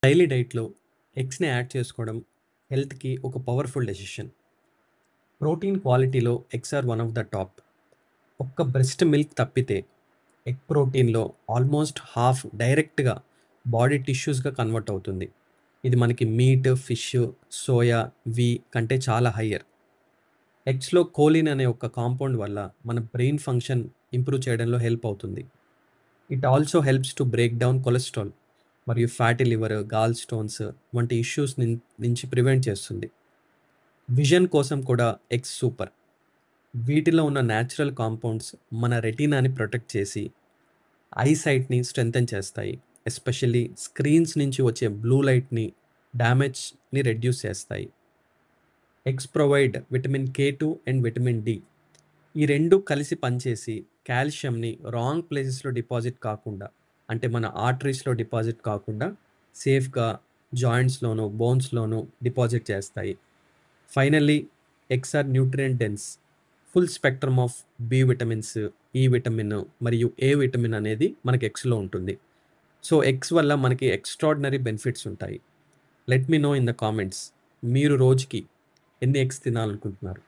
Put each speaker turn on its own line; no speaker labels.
Daily డైట్‌లో ఎగ్స్‌ని add చేసుకోవడం హెల్త్‌కి ఒక పవర్‌ఫుల్ డెసిషన్. ప్రోటీన్ క్వాలిటీలో eggs are one of the top. ఒక్క బ్రెస్ట్ మిల్క్ తప్పితే ఎగ్ ప్రోటీన్‌లో ఆల్మోస్ట్ హాఫ్ డైరెక్ట్‌గా బాడీ టిష్యూస్‌గా కన్వర్ట్ అవుతుంది. ఇది మనకి మీట్, ఫిష్, సోయా, కంటే చాలా హయ్యర్. ఎగ్స్‌లో కోలిన్ అనే ఒక కాంపౌండ్ వల్ల మన బ్రెయిన్ ఫంక్షన్ ఇంప్రూవ్ చేయడంలో హెల్ప్ అవుతుంది. It also helps to break down cholesterol మరియు ఫ్యాటీ లివర్, గాల్ స్టోన్స్ వంటి ఇష్యూస్ నుంచి ప్రివెంట్ చేస్తుంది. విజన్ కోసం కూడా ఎగ్స్ సూపర్. వీటిలో ఉన్న న్యాచురల్ కాంపౌండ్స్ మన రెటీనాని ప్రొటెక్ట్ చేసి ఐసైట్‌ని స్ట్రెంథెన్ చేస్తాయి. ఎస్పెషల్లీ స్క్రీన్స్ నుంచి వచ్చే బ్లూ లైట్‌ని డ్యామేజ్‌ని రెడ్యూస్ చేస్తాయి. Eggs provide vitamin K2 and vitamin D. ఈ 2 కలిసి పనిచేసి కాల్షియంని రాంగ్ ప్లేసెస్‌లో డిపాజిట్ కాకుండా, అంటే మన ఆర్టరీస్‌లో డిపాజిట్ కాకుండా సేఫ్‌గా జాయింట్స్‌లోను, బోన్స్‌లోను డిపాజిట్ చేస్తాయి. Finally eggs are nutrient dense. Full spectrum of B vitamins, E vitamin మరియు ఏ విటమిన్ అనేది మనకి ఎగ్స్‌లో ఉంటుంది. సో, ఎగ్స్ వల్ల మనకి ఎక్స్ట్రార్డినరీ బెనిఫిట్స్ ఉంటాయి. Let me know in the comments. మీరు రోజుకి ఎన్ని ఎగ్స్ తినాలనుకుంటున్నారు?